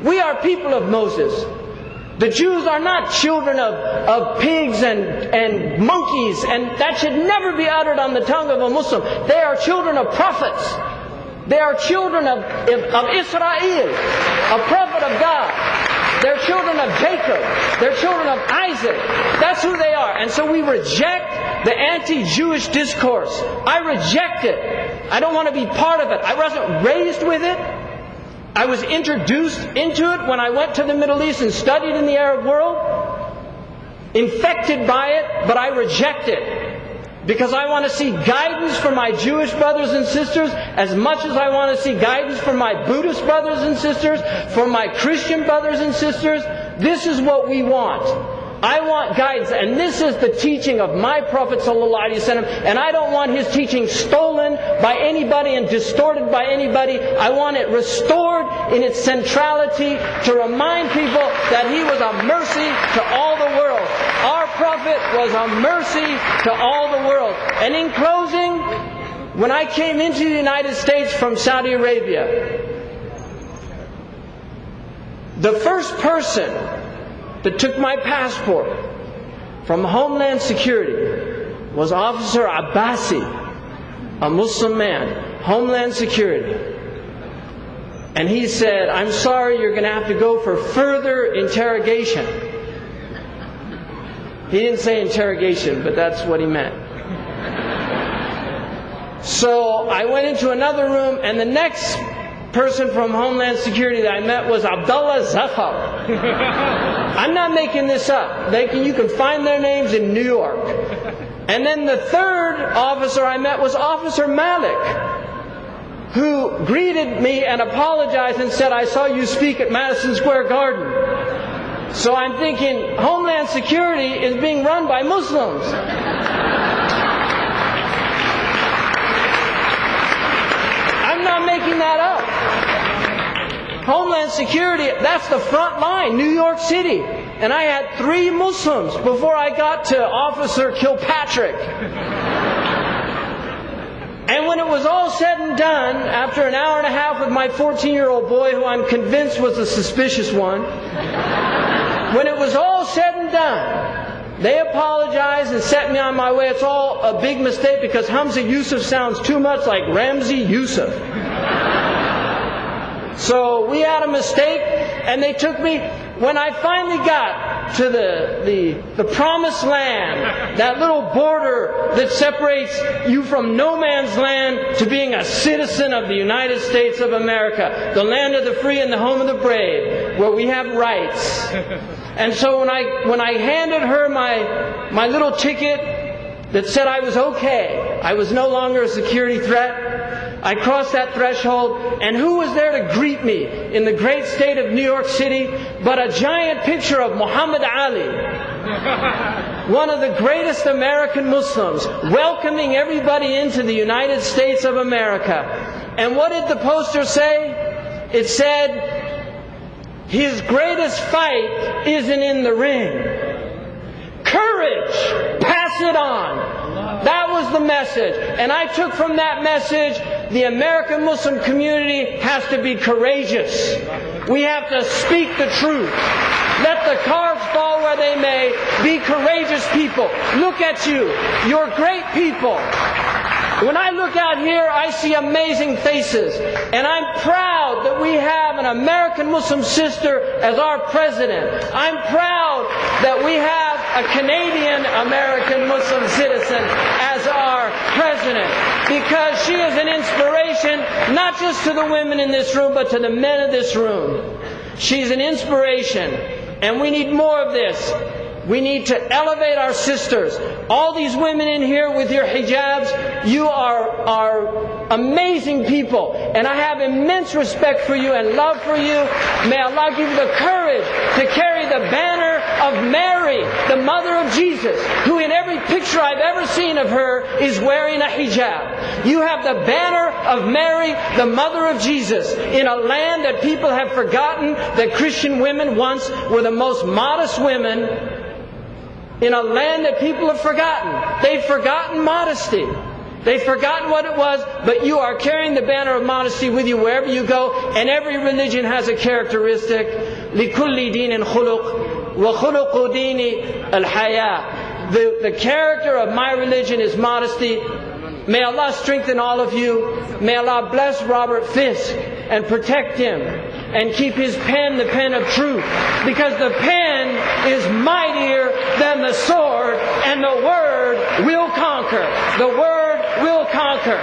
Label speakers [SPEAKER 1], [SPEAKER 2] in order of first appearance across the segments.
[SPEAKER 1] We are people of Moses. The Jews are not children of pigs and monkeys, and that should never be uttered on the tongue of a Muslim. They are children of prophets. They are children of Israel, a prophet of God. They're children of Jacob. They're children of Isaac. That's who they are. And so we reject the anti-Jewish discourse. I reject it. I don't want to be part of it. I wasn't raised with it. I was introduced into it when I went to the Middle East and studied in the Arab world. Infected by it, but I reject it. Because I want to see guidance for my Jewish brothers and sisters as much as I want to see guidance for my Buddhist brothers and sisters, for my Christian brothers and sisters. This is what we want. I want guidance, and this is the teaching of my Prophet ﷺ, and I don't want his teaching stolen by anybody and distorted by anybody. I want it restored in its centrality to remind people that he was a mercy to all the world. Our Prophet was a mercy to all the world. And in closing, when I came into the United States from Saudi Arabia, the first person that took my passport from Homeland Security was Officer Abbasi, a Muslim man, Homeland Security. And he said, "I'm sorry, you're going to have to go for further interrogation." He didn't say interrogation, but that's what he meant. So I went into another room, and the next person from Homeland Security that I met was Abdullah Zafar. I'm not making this up. You can find their names in New York. And then the third officer I met was Officer Malik, who greeted me and apologized and said, "I saw you speak at Madison Square Garden." So I'm thinking, Homeland Security is being run by Muslims. I'm not making that up. Homeland Security, that's the front line, New York City. And I had 3 Muslims before I got to Officer Kilpatrick. And when it was all said and done, after an hour and a half with my 14-year-old boy, who I'm convinced was the suspicious one, when it was all said and done, they apologized and set me on my way. It's all a big mistake because Hamza Yusuf sounds too much like Ramzi Yusuf. So we had a mistake, and they took me. When I finally got to the promised land, that little border that separates you from no man's land to being a citizen of the United States of America, the land of the free and the home of the brave, where we have rights. And so when I handed her my little ticket that said I was okay, I was no longer a security threat, I crossed that threshold, and who was there to greet me in the great state of New York City but a giant picture of Muhammad Ali, one of the greatest American Muslims, welcoming everybody into the United States of America. And what did the poster say? It said, "His greatest fight isn't in the ring. Courage! Pass it on." That was the message. And I took from that message, the American Muslim community has to be courageous. We have to speak the truth. Let the cards fall where they may. Be courageous people. Look at you. You're great people. When I look out here, I see amazing faces. And I'm proud that we have an American Muslim sister as our president. I'm proud that we have a Canadian American Muslim citizen as our president. Because she is an inspiration, not just to the women in this room, but to the men of this room. She's an inspiration. And we need more of this. We need to elevate our sisters. All these women in here with your hijabs, you are amazing people. And I have immense respect for you and love for you. May Allah give you the courage to carry the banner of Mary, the mother of Jesus, who in every picture I've ever seen of her is wearing a hijab. You have the banner of Mary, the mother of Jesus, in a land that people have forgotten that Christian women once were the most modest women. In a land that people have forgotten. They've forgotten modesty. They've forgotten what it was, but you are carrying the banner of modesty with you wherever you go, and every religion has a characteristic. لِكُلِّ دِينٍ خُلُقٍ وَخُلُقُ دِينِ الْحَيَاءِ. The character of my religion is modesty. May Allah strengthen all of you. May Allah bless Robert Fisk and protect him and keep his pen the pen of truth. Because the pen is mightier than the sword, and the word will conquer. The word will conquer.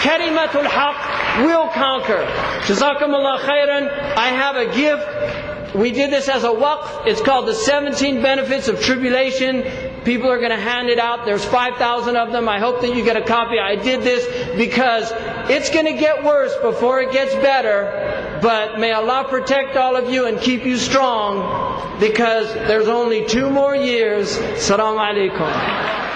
[SPEAKER 1] Kalimatul Haqq will conquer. Jazakumullah khairan. I have a gift. We did this as a waqf. It's called the 17 Benefits of Tribulation. People are going to hand it out. There's 5,000 of them. I hope that you get a copy. I did this because it's going to get worse before it gets better. But may Allah protect all of you and keep you strong, because there's only 2 more years. Assalamu alaikum.